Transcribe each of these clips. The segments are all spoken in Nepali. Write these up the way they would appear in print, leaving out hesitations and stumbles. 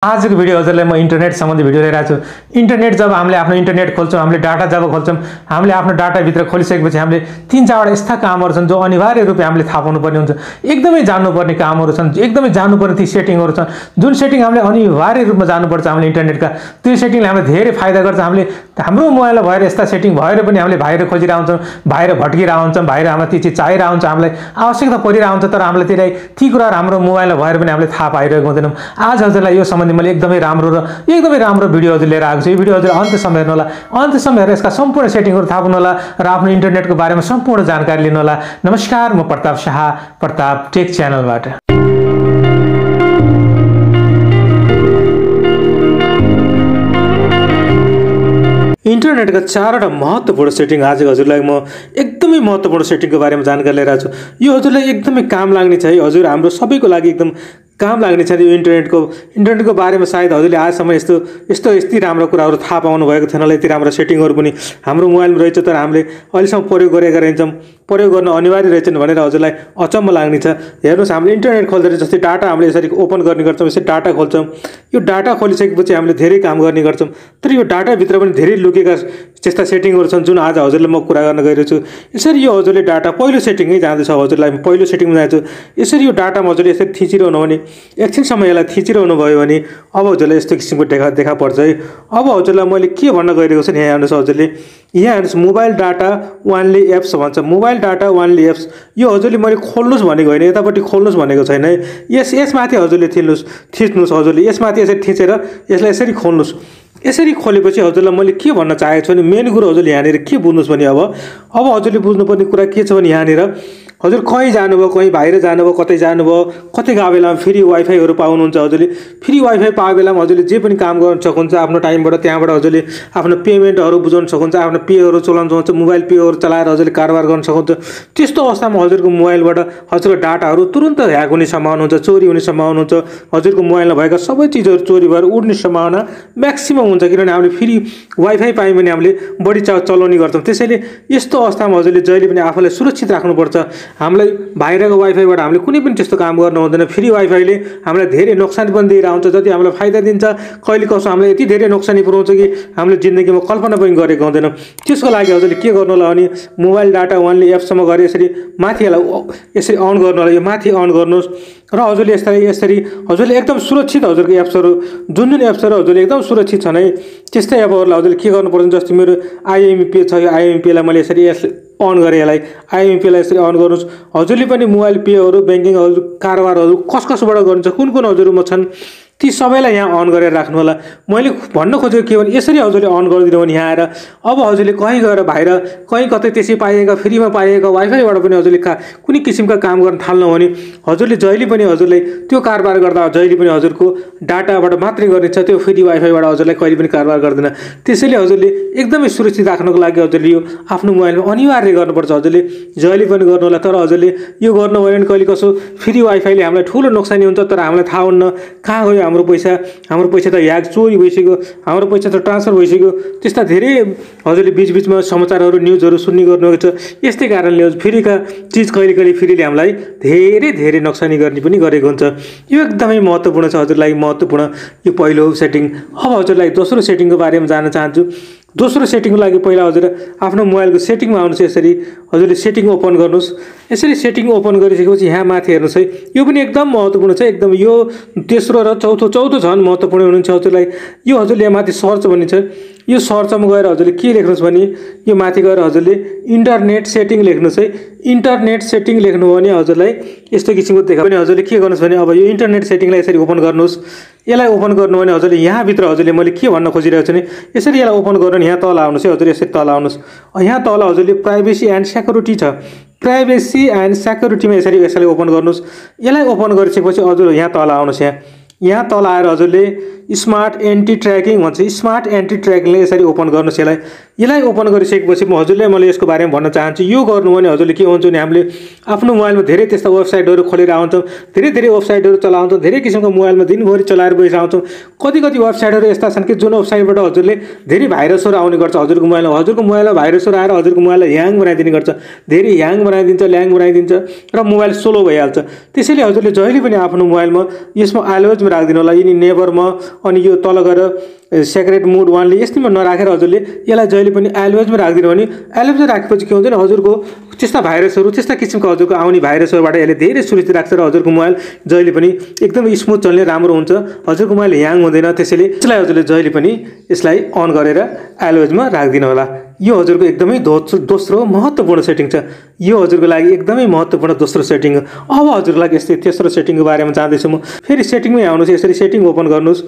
आजको भिडियो हजुरलाई म इन्टरनेट सम्बन्धी भिडियो लिएर आएको छु। इन्टरनेट जब हामीले आफ्नो इन्टरनेट खोल्छौँ, हामीले डाटा जब खोल्छौँ, हामीले आफ्नो डाटा भित्र खोलिसकेपछि हामीले 3-4 यस्ता कामहरू छन् जो अनिवार्य रूपले हामीले थाहा पाउनुपर्ने हुन्छ। एकदमै जान्नुपर्ने कामहरू छन्, एकदमै जान्नुपर्ने ती सेटिङहरू छन् जुन सेटिङ हामीले अनिवार्य रूपमा जानुपर्छ। हामीले इन्टरनेटका त्यो सेटिङले हामीलाई धेरै फाइदा गर्छ। हामीले हाम्रो मोबाइलमा भएर यस्ता सेटिङ भएर पनि हामीले बाहिर खोजिरहेका हुन्छौँ, बाहिर भट्किरहेका हुन्छौँ, बाहिर हामीलाई ती चिज चाहिरहेको हुन्छ, हामीलाई आवश्यकता परिरहेको हुन्छ, तर हामीलाई ती कुराहरू हाम्रो मोबाइलमा भएर पनि हामीले थाहा पाइरहेको हुँदैनौँ। आज हजुरलाई यो सम्बन्धी मैले एकदमै राम्रो भिडियो हजुर लिएर आएको छु। यो भिडियो हजुर अन्त्यसम्म हेर्नु होला। अन्त्यसम्म हेरेर यसका सम्पूर्ण सेटिङहरू थाहा पाउनु होला र आफ्नो इन्टरनेटको बारेमा सम्पूर्ण जानकारी लिनु होला। नमस्कार, म प्रताप शाह, प्रताप टेक च्यानलबाट। इन्टरनेटका 4वटा महत्त्वपूर्ण सेटिङ आज हजुरलाई म एकदमै महत्त्वपूर्ण सेटिङको बारेमा जानकारी लिएर आएको छु। यो हजुरलाई एकदमै काम लाग्ने छ है। हजुर हाम्रो सबैको लागि एकदम काम लाग्ने छ। यो इन्टरनेटको बारेमा सायद हजुरले आजसम्म यति राम्रो कुराहरू थाहा पाउनु भएको थिएन होला। यति राम्रो सेटिङहरू पनि हाम्रो मोबाइलमा रहेछ, तर हामीले अहिलेसम्म प्रयोग गरेका रहेछौँ, प्रयोग गर्न अनिवार्य रहेछन् भनेर हजुरलाई अचम्म लाग्ने छ। हेर्नुहोस्, हामीले इन्टरनेट खोल्दाखेरि जस्तै डाटा हामीले यसरी ओपन गर्ने गर्छौँ, यसरी डाटा खोल्छौँ। यो डाटा खोलिसकेपछि हामीले धेरै काम गर्ने गर्छौँ, तर यो डाटाभित्र पनि धेरै लुकेका त्यस्ता सेटिङहरू छन् जुन आज हजुरलाई म कुरा गर्न गइरहेको छु। यसरी यो हजुरले डाटा पहिलो सेटिङै जाँदैछ। हजुरलाई पहिलो सेटिङमा जान्छु। यसरी यो डाटामा हजुरले यसरी थिचिरहनु भने एकछिनसम्म यसलाई थिचिरहनु भयो भने अब हजुरलाई यस्तो किसिमको देखा पर्छ है। अब हजुरलाई मैले के भन्न गइरहेको छु यहाँ हेर्नुहोस्। हजुरले यहाँ हेर्नुहोस्, मोबाइल डाटा ओन्ली एप्स भन्छ। मोबाइल डाटा ओन्ली एप्स यो हजुरले मैले खोल्नुहोस् भनेको होइन, यतापट्टि खोल्नुहोस् भनेको छैन है। यसमाथि हजुरले थिच्नुहोस्। हजुरले यसमाथि यसरी थिचेर यसलाई यसरी खोल्नुहोस्। यसरी खोलेपछि हजुरलाई मैले के भन्न चाहेको छु भने मेन कुरो हजुरले यहाँनिर के बुझ्नुहोस् भने अब हजुरले बुझ्नुपर्ने कुरा के छ भने यहाँनिर हजुर कहीँ जानुभयो, कहीँ बाहिर जानुभयो, कतै जानुभयो, कतै गएको बेलामा फ्री वाइफाईहरू पाउनुहुन्छ। हजुरले फ्री वाइफाई पाएको बेलामा हजुरले जे पनि काम गर्न सक्नुहुन्छ आफ्नो टाइमबाट। त्यहाँबाट हजुरले आफ्नो पेमेन्टहरू बुझाउन सक्नुहुन्छ, आफ्नो पेहरू चलाउन सक्नुहुन्छ, मोबाइल पेहरू चलाएर हजुरले कारोबार गर्न सक्नुहुन्छ। त्यस्तो अवस्थामा हजुरको मोबाइलबाट हजुरको डाटाहरू तुरन्त ह्याक हुने सम्भावना हुन्छ, चोरी हुने सम्भावना हुन्छ। हजुरको मोबाइलमा भएका सबै चिजहरू चोरी भएर उड्ने सम्भावना म्याक्सिमम हुन्छ, किनभने हामीले फ्री वाइफाई पायौँ भने हामीले बढी चलाउने गर्छौँ। त्यसैले यस्तो अवस्थामा हजुरले जहिले पनि आफूलाई सुरक्षित राख्नुपर्छ। हामीलाई बाहिरको वाइफाईबाट हामीले कुनै पनि त्यस्तो काम गर्न हुँदैन। फ्री वाइफाईले हामीलाई धेरै नोक्सानी पनि दिएर आउँछ। जति हामीलाई फाइदा दिन्छ, कहिले कसो हामीलाई यति धेरै नोक्सानी पुऱ्याउँछ कि हामीले जिन्दगीमा कल्पना पनि गरेको हुँदैनौँ। त्यसको लागि हजुरले के गर्नु होला भने मोबाइल डाटा ओन्ली एप्ससम्म गएर यसरी माथि यसरी अन गर्नु होला। यो माथि अन गर्नुहोस् र हजुरले यसरी हजुरले एकदम सुरक्षित हजुरको एप्सहरू जुन एप्सहरू हजुरले एकदम सुरक्षित छन् है, त्यस्तै एपहरूलाई हजुरले के गर्नुपर्छ जस्तै मेरो आइएमपी छ। यो आइएमपीलाई मैले यसरी अन गरेँ। यसलाई आइएमपीलाई यसरी अन गर्नुहोस्। हजुरले पनि मोबाइल पेहरू, ब्याङ्किङहरू, कारोबारहरू कसबाट गर्नुहुन्छ, कुन हजुरमा छन् ती सबैलाई यहाँ अन गरेर राख्नु होला। मैले भन्न खोजेको के भने यसरी हजुरले अन गरिदिनु भने यहाँ आएर अब हजुरले कहीँ गएर बाहिर कहीँ कतै त्यसै पाइएका फ्रीमा पाइएका वाइफाईबाट पनि हजुरले कुनै किसिमका काम गर्न थाल्नु भने हजुरले जहिले पनि हजुरले त्यो कारोबार गर्दा जहिले पनि हजुरको डाटाबाट मात्रै गर्नेछ, त्यो फ्री वाइफाईबाट हजुरलाई कहिले पनि कारोबार गर्दैन। त्यसैले हजुरले एकदमै सुरक्षित राख्नको लागि हजुरले यो आफ्नो मोबाइलमा अनिवार्य गर्नुपर्छ। हजुरले जहिले पनि गर्नु होला। तर हजुरले यो गर्नुभयो भने कहिले कसो फ्री वाइफाईले हामीलाई ठुलो नोक्सानी हुन्छ, तर हामीलाई थाहा हुन्न कहाँ गयो हाम्रो पैसा त ह्याक चोरी भइसक्यो, हाम्रो पैसा त ट्रान्सफर भइसक्यो। त्यस्ता धेरै हजुरले बिचबिचमा समाचारहरू न्युजहरू सुन्ने गर्नुभएको छ। यस्तै कारणले फ्रीका चिज कहिले फ्रीले हामीलाई धेरै नोक्सानी गर्ने पनि गरेको हुन्छ। यो एकदमै महत्त्वपूर्ण छ हजुरलाई, महत्त्वपूर्ण यो पहिलो सेटिङ। अब हजुरलाई दोस्रो सेटिङको बारेमा जान्न चाहन्छु। दोस्रो सेटिङको लागि पहिला हजुर आफ्नो मोबाइलको सेटिङमा आउनुहोस्। यसरी हजुरले सेटिङ ओपन गर्नुहोस्। यसरी सेटिङ ओपन गरिसकेपछि यहाँ माथि हेर्नुहोस् है, यो पनि एकदम महत्त्वपूर्ण छ। एकदम यो तेस्रो र चौथो झन् महत्त्वपूर्ण हुनुहुन्छ हजुरलाई। यो हजुरले यहाँ माथि सर्च भन्ने छ, यो सर्चमा गएर हजुरले के लेख्नुहोस् भने यो माथि गएर हजुरले इन्टरनेट सेटिङ लेख्नुहोस् है। इन्टरनेट सेटिङ लेख्नुभयो भने हजुरलाई यस्तो किसिमको देखा पनि हजुरले के गर्नुहोस् भने अब यो इन्टरनेट सेटिङलाई यसरी ओपन गर्नुहोस्। यसलाई ओपन गर्नु भने हजुरले यहाँभित्र हजुरले मैले के भन्न खोजिरहेको छु भने यसरी यसलाई ओपन गर्नु यहाँ तल आउनुहोस् है। हजुर यसरी तल आउनुहोस्। यहाँ तल हजुरले प्राइभेसी एन्ड सेक्युरिटी छ। प्राइभेसी एन्ड सेक्युरिटीमा यसरी ओपन गर्नुहोस्। यसलाई ओपन गरिसकेपछि हजुर यहाँ तल आउनुहोस्। यहाँ तल आएर हजुरले स्मार्ट एन्टी ट्र्याकिङ भन्छ। स्मार्ट एन्टी ट्र्याकिङले यसरी ओपन गर्नुहोस्। यसलाई ओपन गरिसकेपछि म हजुरले मैले यसको बारेमा भन्न चाहन्छु। यो गर्नु भने हजुरले के हुन्छ भने हामीले आफ्नो मोबाइलमा धेरै त्यस्ता वेबसाइटहरू खोलेर आउँछौँ, धेरै वेबसाइटहरू चलाउँछौँ, धेरै किसिमको मोबाइलमा दिनभरि चलाएर बसिरहन्छौँ। कति वेबसाइटहरू यस्ता छन् कि जुन वेबसाइटबाट हजुरले धेरै भाइरसहरू आउने गर्छ हजुरको मोबाइलमा भाइरसहरू आएर हजुरको मोबाइललाई ह्याङ बनाइदिने गर्छ, धेरै ह्याङ बनाइदिन्छ, ल्याङ बनाइदिन्छ र मोबाइल स्लो भइहाल्छ। त्यसैले हजुरले जहिले पनि आफ्नो मोबाइलमा यसमा अलवेजमा राखिदिनु होला। यिनी नेभरमा अनि यो तल गएर सेक्रेट मोड 1ले यस्तोमा नराखेर हजुरले यसलाई जहिले पनि अलवेजमा राखिदिनु भने अलवेजमा राखेपछि के हुन्छ भने हजुरको त्यस्ता भाइरसहरू, त्यस्ता किसिमको हजुरको आउने भाइरसहरूबाट यसले धेरै सुरक्षित राख्छ र हजुरको मोबाइल जहिले पनि एकदमै स्मुथ चल्ने राम्रो हुन्छ। हजुरको मोबाइल ह्याङ हुँदैन। त्यसैले यसलाई हजुरले जहिले पनि यसलाई अन गरेर अलवेजमा राखिदिनु होला। यो हजुरको एकदमै दोस्रो महत्त्वपूर्ण सेटिङ छ। यो हजुरको लागि एकदमै महत्त्वपूर्ण दोस्रो सेटिङ हो। अब हजुरको लागि यस्तै तेस्रो सेटिङको बारेमा जाँदैछु म। फेरि सेटिङमै आउनुहोस्। यसरी सेटिङ ओपन गर्नुहोस्।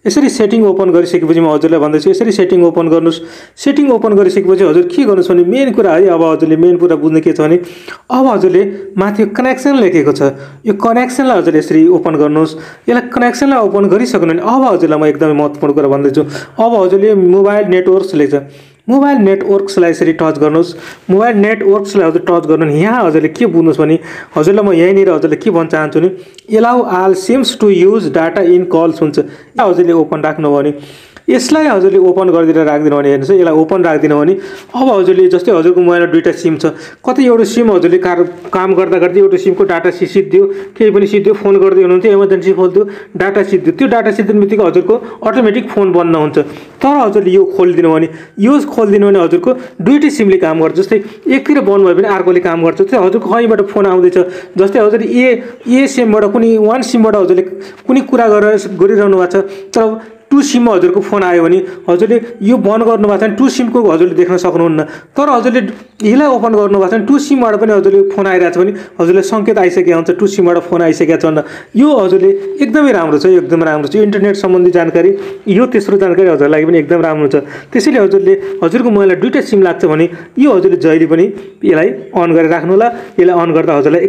यसरी सेटिङ ओपन गरिसकेपछि म हजुरलाई भन्दैछु यसरी सेटिङ ओपन गर्नुहोस्। सेटिङ ओपन गरिसकेपछि हजुर के गर्नुहोस् भने मेन कुरा है, अब हजुरले मेन कुरा बुझ्ने के छ भने अब हजुरले माथि कनेक्सन लेखेको छ, यो कनेक्सनलाई हजुरले यसरी ओपन गर्नुहोस्। यसलाई कनेक्सनलाई ओपन गरिसक्नु भने अब हजुरलाई म एकदमै महत्त्वपूर्ण कुरा भन्दैछु। अब हजुरले मोबाइल नेटवर्क्स लेख्छ, मोबाइल नेटवर्क्सलाई यसरी टच गर्नुहोस्। मोबाइल नेटवर्क्सलाई हजुर टच गर्नु भने यहाँ हजुरले के बुझ्नुहोस् भने हजुरलाई म यहीँनिर हजुरले के भन्न चाहन्छु भने allow all sims to use data in calls हुन्छ। हजुरले ओपन राख्नुभयो भने यसलाई हजुरले ओपन गरिदिएर राखिदिनु भने हेर्नुहोस्, यसलाई ओपन राखिदिनु भने अब हजुरले जस्तै हजुरको मोबाइलमा दुईवटा सिम छ, कतै एउटा सिम हजुरले काम गर्दा गर्दै एउटा सिमको डाटा सिद्धियो, केही पनि सिद्धियो, फोन गर्दै हुनुहुन्थ्यो, इमर्जेन्सी खोल्थ्यो, डाटा सिद्धियो, त्यो डाटा सिद्धिने बित्तिकै हजुरको अटोमेटिक फोन बन्द हुन्छ। तर हजुरले यो खोलिदिनु भने हजुरको दुईटै सिमले काम गर्छ। जस्तै एकतिर बन्द भयो भने अर्कोले काम गर्छ। त्यो हजुरको कहीँबाट फोन आउँदैछ, जस्तै हजुरले ए सिमबाट कुनै वान सिमबाट हजुरले कुनै कुरा गरिरहनु भएको छ, तर टु सिममा हजुरको फोन आयो भने हजुरले यो बन्द गर्नुभएको छ भने टु सिमको हजुरले देख्न सक्नुहुन्न। तर हजुरले यसलाई ओपन गर्नुभएको छ भने टु सिमबाट पनि हजुरले फोन आइरहेको छ भने हजुरले सङ्केत आइसकेको हुन्छ टु सिमबाट फोन आइसकेको छ। यो हजुरले एकदमै राम्रो छ, एकदमै राम्रो छ। इन्टरनेट सम्बन्धी जानकारी, यो तेस्रो जानकारी हजुरलाई लागि पनि एकदम राम्रो छ। त्यसैले हजुरले हजुरको मोबाइललाई दुईवटा सिम लाग्छ भने यो हजुरले जहिले पनि यसलाई अन गरेर राख्नु होला। यसलाई अन गर्दा हजुरलाई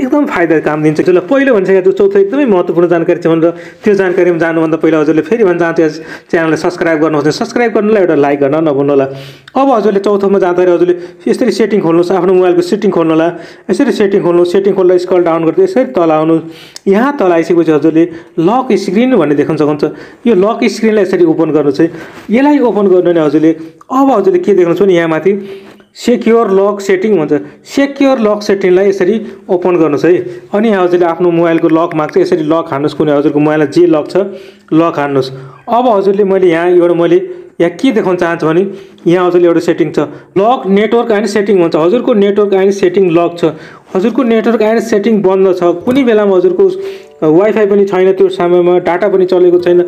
एकदम फाइदा काम दिन्छ। जसलाई पहिलो भनिसकेको चौथो एकदमै महत्त्वपूर्ण जानकारी छ भनेर त्यो जानकारीमा जानुभन्दा पहिला हजुरले फेरि भन्न चाहन्छु यस च्यानललाई सब्सक्राइब गर्नुहोस्, सब्सक्राइब गर्नुलाई एउटा लाइक गर्न नभुल्नु होला। अब हजुरले चौथोमा जाँदाखेरि हजुरले यसरी सेटिङ खोल्नुहोस्, आफ्नो मोबाइलको सेटिङ खोल्नु होला। यसरी सेटिङ खोल्नुहोस्, सेटिङ खोल्दा स्क्रल डाउन गर्दै यसरी तल आउनुहोस्। यहाँ तल आइसकेपछि हजुरले लक स्क्रिन भन्ने देख्न सक्नुहुन्छ। यो लक स्क्रिनलाई यसरी ओपन गर्नुहोस् है। यसलाई ओपन गर्नु भने हजुरले अब हजुरले के देख्नुहुन्छ भने यहाँ माथि सेक्योर लक सेटिङ भन्छ। सेक्योर लक सेटिङलाई यसरी ओपन गर्नुहोस् है। अनि यहाँ हजुरले आफ्नो मोबाइलको लक माग्छ, यसरी लक हान्नुहोस्। कुनै हजुरको मोबाइलमा जे लक छ लक हान्नुहोस्। अब हजुरले मैले यहाँ के देखाउन चाहन्छु भने यहाँ हजुरले एउटा सेटिङ छ, लक नेटवर्क एन्ड सेटिङ भन्छ। हजुरको नेटवर्क एन्ड सेटिङ लक छ, हजुरको नेटवर्क एन्ड सेटिङ बन्द छ, कुनै बेलामा हजुरको वाइफाई पनि छैन, त्यो समयमा डाटा पनि चलेको छैन,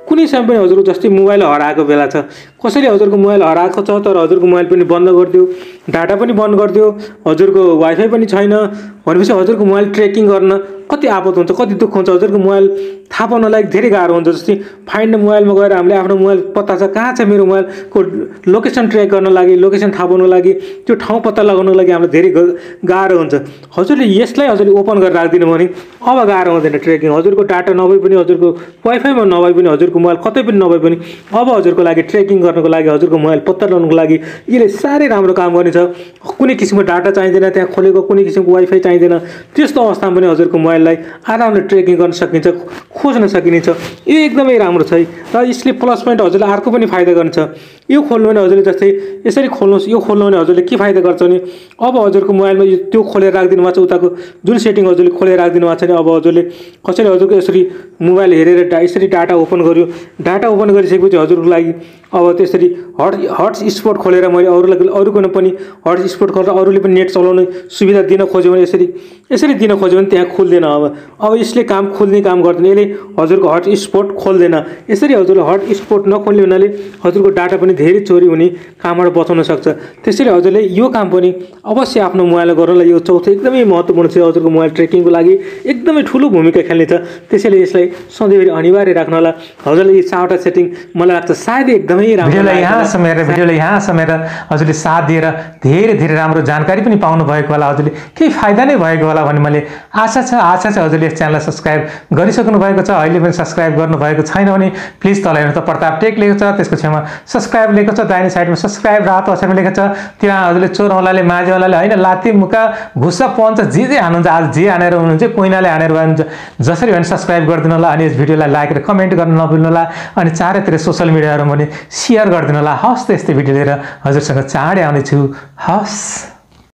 कुनै समय पनि हजुरको जस्तै मोबाइल हराएको बेला छ, कसैले हजुरको मोबाइल हराएको छ तर हजुरको मोबाइल पनि बन्द गरिदियो, डाटा पनि बन्द गरिदियो, हजुरको वाइफाई पनि छैन भनेपछि हजुरको मोबाइल ट्र्याकिङ गर्न कति आपत हुन्छ, कति दुःख हुन्छ। हजुरको मोबाइल थाहा पाउनलाई धेरै गाह्रो हुन्छ। जस्तै फाइन्ड मोबाइलमा गएर हामीले आफ्नो मोबाइल पत्ता छ कहाँ छ मेरो मोबाइलको लोकेसन ट्र्याक गर्न लागि, लोकेसन थाहा पाउनको लागि, त्यो ठाउँ पत्ता लगाउनको लागि हामीलाई धेरै गाह्रो हुन्छ। हजुरले यसलाई हजुरले ओपन गरेर राखिदिनु भने अब गाह्रो हुँदैन ट्र्याकिङ। हजुरको डाटा नभए पनि, हजुरको वाइफाईमा नभए पनि, हजुरको मोबाइल कतै पनि नभए पनि अब हजुरको लागि ट्र्याकिङ गर्नको लागि, हजुरको मोबाइल पत्ता लगाउनको लागि यसले साह्रै राम्रो काम गर्नेछ। कुनै किसिमको डाटा चाहिँदैन, त्यहाँ खोलेको कुनै किसिमको वाइफाई चाहिँदैन। त्यस्तो अवस्थामा पनि हजुरको मोबाइललाई आरामले ट्र्याकिङ गर्न सकिन्छ, खोज्न सकिन्छ। यो एकदमै राम्रो छ। र यसले प्लस पोइन्ट हजुरलाई अर्को पनि फाइदा गर्छ। यो खोल्नु भने हजुरले जस्तै यसरी खोल्नुहोस्, यो खोल्नु भने हजुरले के फाइदा गर्छ भने अब हजुरको मोबाइलमा त्यो खोलेर राखिदिनु भएको छ, उताको जुन सेटिङ हजुरले खोलेर राखिदिनु भएको छ नि, अब हजुरले कसैले हजुरको यसरी मोबाइल हेरेर यसरी डाटा ओपन गर्यो, डाटा ओपन गरिसकेपछि हजुरको लागि अब त्यसरी हटस्पट खोलेर मैले अरूको पनि हटस्पट खोलेर अरूले पनि नेट चलाउने सुविधा दिन खोज्यो भने यसरी दिन खोज्यो भने त्यहाँ खुल्दैन। अब यसले खोल्ने काम गर्दैन, यसले हजुरको हटस्पट खोल्दैन। यसरी हजुरले हटस्पट नखोल्ने हुनाले हजुरको डाटा पनि धेरै चोरी हुने कामबाट बचाउन सक्छ। त्यसैले हजुरले यो काम पनि अवश्य आफ्नो मोबाइलमा गर्नलाई यो चौथो एकदमै महत्त्वपूर्ण छ। हजुरको मोबाइल ट्र्याकिङको लागि एकदमै ठुलो भूमिका खेल्नेछ। त्यसैले यसलाई सधैँभरि अनिवार्य राख्नु होला। हजुरले यी 4वटा सेटिङ मलाई लाग्छ सायदै एकदमै राम्रो भिडियोलाई यहाँ समेर हजुरले साथ दिएर धेरै धेरै राम्रो जानकारी पनि पाउनु भएको होला, हजुरले केही फाइदा नै भएको होला भन्ने मैले आशा छ हजुरले यस च्यानललाई सब्स्क्राइब गरिसक्नु भएको छ। अहिले पनि सब्स्क्राइब गर्नुभएको छैन भने प्लिज तल हेर्नु त प्रताप टेक लेखेको छ, त्यसको छेउमा सब्स्क्राइब लेखेको छ, दाहिने साइडमा सब्स्क्राइब रातो अक्षरमा लेखेको छ। त्यहाँ हजुरले चोरौँलाले माझेवालाले होइन लात्ती मुका घुस्सा पञ्च जे हान्नुहुन्छ, आज जे हानेर हुनुहुन्छ, कोइनाले हानेर हुनुहुन्छ, जसरी भने सब्स्क्राइब गरिदिनु होला। अनि यस भिडियोलाई लाइक र कमेन्ट गर्न नभुल्नु होला। अनि चारैतिर सोसल मिडियाहरूमा पनि सेयर गरिदिनु होला। हस् त यस्तै भिडियो लिएर हजुरसँग चाँडै आउनेछु। हस्।